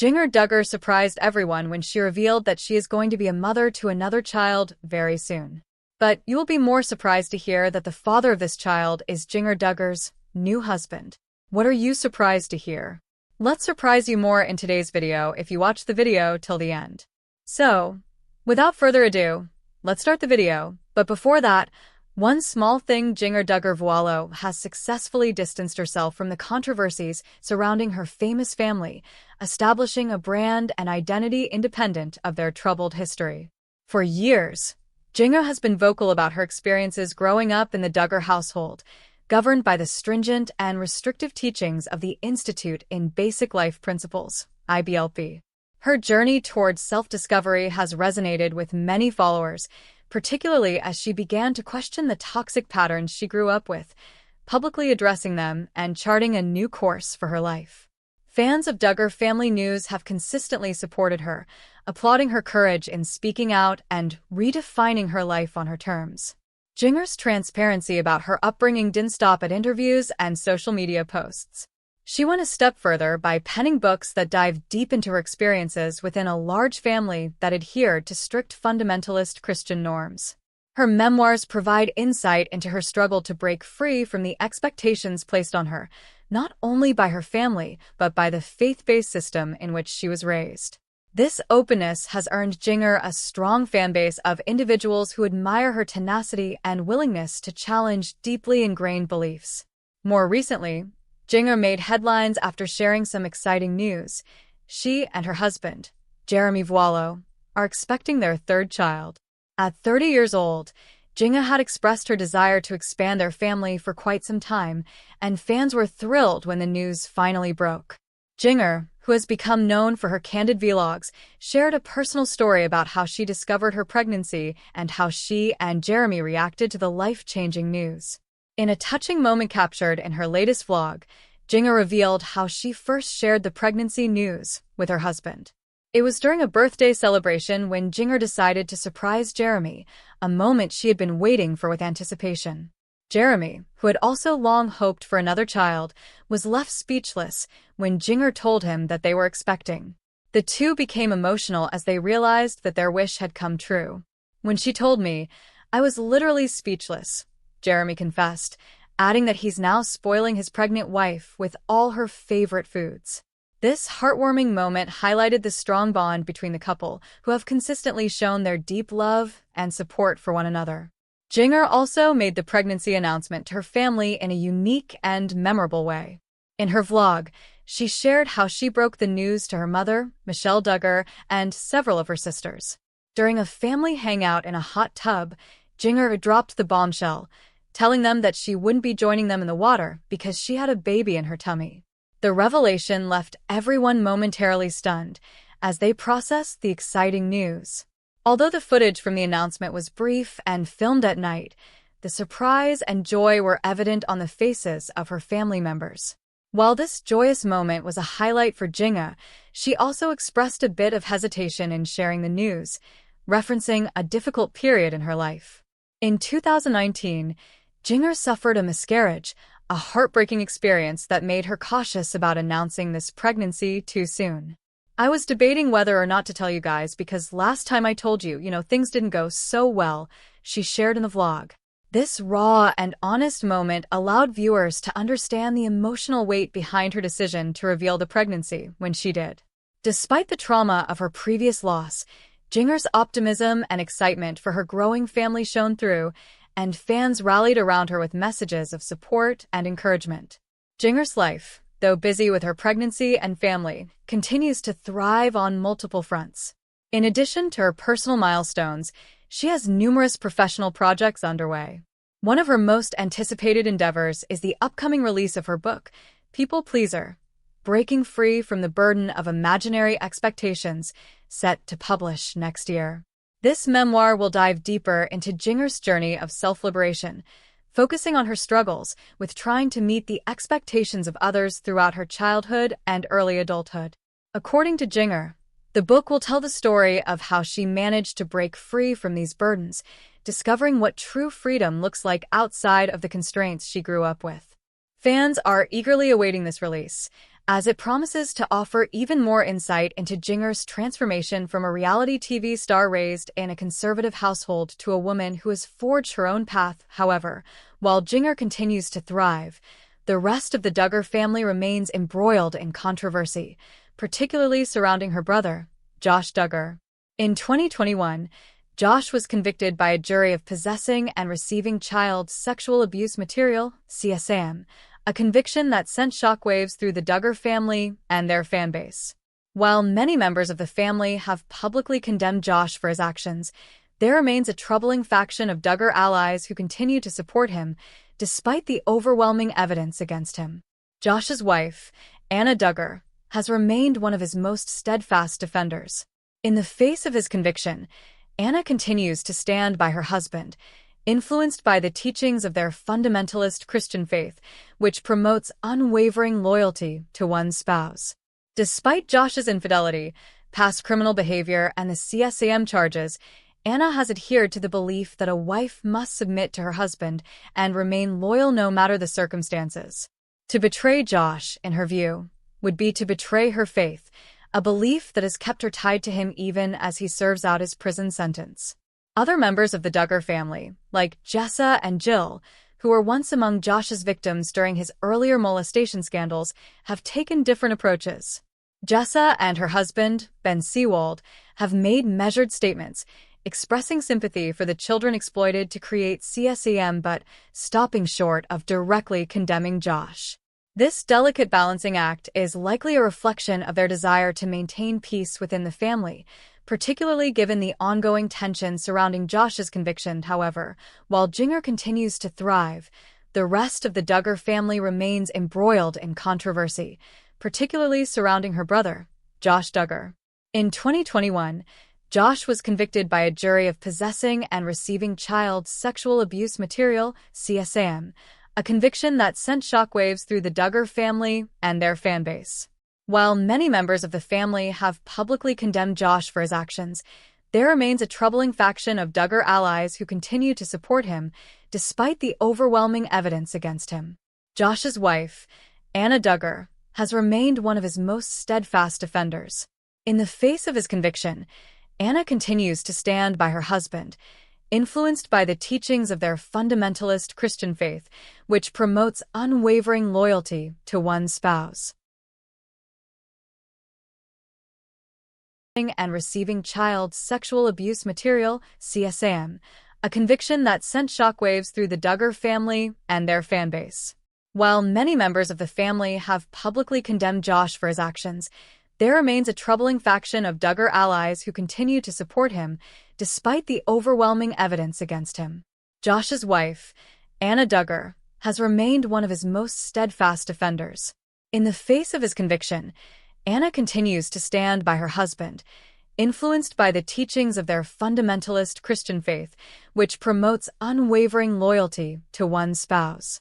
Jinger Duggar surprised everyone when she revealed that she is going to be a mother to another child very soon. But you will be more surprised to hear that the father of this child is Jinger Duggar's new husband. What are you surprised to hear? Let's surprise you more in today's video if you watch the video till the end. So, without further ado, let's start the video. But before that, one small thing: Jinger Duggar has successfully distanced herself from the controversies surrounding her famous family, establishing a brand and identity independent of their troubled history. For years, Jinger has been vocal about her experiences growing up in the Duggar household, governed by the stringent and restrictive teachings of the Institute in Basic Life Principles, IBLP. Her journey towards self-discovery has resonated with many followers, particularly as she began to question the toxic patterns she grew up with, publicly addressing them and charting a new course for her life. Fans of Duggar family news have consistently supported her, applauding her courage in speaking out and redefining her life on her terms. Jinger's transparency about her upbringing didn't stop at interviews and social media posts. She went a step further by penning books that dive deep into her experiences within a large family that adhered to strict fundamentalist Christian norms. Her memoirs provide insight into her struggle to break free from the expectations placed on her, not only by her family, but by the faith-based system in which she was raised. This openness has earned Jinger a strong fanbase of individuals who admire her tenacity and willingness to challenge deeply ingrained beliefs. More recently, Jinger made headlines after sharing some exciting news. She and her husband, Jeremy Vuolo, are expecting their third child. At 30 years old, Jinger had expressed her desire to expand their family for quite some time, and fans were thrilled when the news finally broke. Jinger, who has become known for her candid vlogs, shared a personal story about how she discovered her pregnancy and how she and Jeremy reacted to the life-changing news. In a touching moment captured in her latest vlog, Jinger revealed how she first shared the pregnancy news with her husband. It was during a birthday celebration when Jinger decided to surprise Jeremy, a moment she had been waiting for with anticipation. Jeremy, who had also long hoped for another child, was left speechless when Jinger told him that they were expecting. The two became emotional as they realized that their wish had come true. "When she told me, I was literally speechless," Jeremy confessed, adding that he's now spoiling his pregnant wife with all her favorite foods. This heartwarming moment highlighted the strong bond between the couple, who have consistently shown their deep love and support for one another. Jinger also made the pregnancy announcement to her family in a unique and memorable way. In her vlog, she shared how she broke the news to her mother, Michelle Duggar, and several of her sisters. During a family hangout in a hot tub, Jinger dropped the bombshell, telling them that she wouldn't be joining them in the water because she had a baby in her tummy. The revelation left everyone momentarily stunned as they processed the exciting news. Although the footage from the announcement was brief and filmed at night, the surprise and joy were evident on the faces of her family members. While this joyous moment was a highlight for Jinger, she also expressed a bit of hesitation in sharing the news, referencing a difficult period in her life. In 2019, Jinger suffered a miscarriage, a heartbreaking experience that made her cautious about announcing this pregnancy too soon. "I was debating whether or not to tell you guys because last time I told you, things didn't go so well," she shared in the vlog. This raw and honest moment allowed viewers to understand the emotional weight behind her decision to reveal the pregnancy when she did. Despite the trauma of her previous loss, Jinger's optimism and excitement for her growing family shone through, and fans rallied around her with messages of support and encouragement. Jinger's life, though busy with her pregnancy and family, continues to thrive on multiple fronts. In addition to her personal milestones, she has numerous professional projects underway. One of her most anticipated endeavors is the upcoming release of her book, People Pleaser: Breaking Free from the Burden of Imaginary Expectations, set to publish next year. This memoir will dive deeper into Jinger's journey of self-liberation, focusing on her struggles with trying to meet the expectations of others throughout her childhood and early adulthood. According to Jinger, the book will tell the story of how she managed to break free from these burdens, discovering what true freedom looks like outside of the constraints she grew up with. Fans are eagerly awaiting this release, as it promises to offer even more insight into Jinger's transformation from a reality TV star raised in a conservative household to a woman who has forged her own path. However, while Jinger continues to thrive, the rest of the Duggar family remains embroiled in controversy, particularly surrounding her brother, Josh Duggar. In 2021, Josh was convicted by a jury of possessing and receiving child sexual abuse material, CSAM, a conviction that sent shockwaves through the Duggar family and their fanbase. While many members of the family have publicly condemned Josh for his actions, there remains a troubling faction of Duggar allies who continue to support him, despite the overwhelming evidence against him. Josh's wife, Anna Duggar, has remained one of his most steadfast defenders. In the face of his conviction, Anna continues to stand by her husband, influenced by the teachings of their fundamentalist Christian faith, which promotes unwavering loyalty to one's spouse. Despite Josh's infidelity, past criminal behavior, and the CSAM charges, Anna has adhered to the belief that a wife must submit to her husband and remain loyal no matter the circumstances. To betray Josh, in her view, would be to betray her faith, a belief that has kept her tied to him even as he serves out his prison sentence. Other members of the Duggar family, like Jessa and Jill, who were once among Josh's victims during his earlier molestation scandals, have taken different approaches. Jessa and her husband, Ben Seawald, have made measured statements, expressing sympathy for the children exploited to create CSAM but stopping short of directly condemning Josh. This delicate balancing act is likely a reflection of their desire to maintain peace within the family, particularly given the ongoing tension surrounding Josh's conviction. However, while Jinger continues to thrive, the rest of the Duggar family remains embroiled in controversy, particularly surrounding her brother, Josh Duggar. In 2021, Josh was convicted by a jury of possessing and receiving child sexual abuse material, CSAM, a conviction that sent shockwaves through the Duggar family and their fanbase. While many members of the family have publicly condemned Josh for his actions, there remains a troubling faction of Duggar allies who continue to support him, despite the overwhelming evidence against him. Josh's wife, Anna Duggar, has remained one of his most steadfast defenders. In the face of his conviction, Anna continues to stand by her husband, influenced by the teachings of their fundamentalist Christian faith, which promotes unwavering loyalty to one's spouse. And receiving child sexual abuse material, CSAM, a conviction that sent shockwaves through the Duggar family and their fanbase. While many members of the family have publicly condemned Josh for his actions, there remains a troubling faction of Duggar allies who continue to support him, despite the overwhelming evidence against him. Josh's wife, Anna Duggar, has remained one of his most steadfast defenders. In the face of his conviction, Anna continues to stand by her husband, influenced by the teachings of their fundamentalist Christian faith, which promotes unwavering loyalty to one's spouse.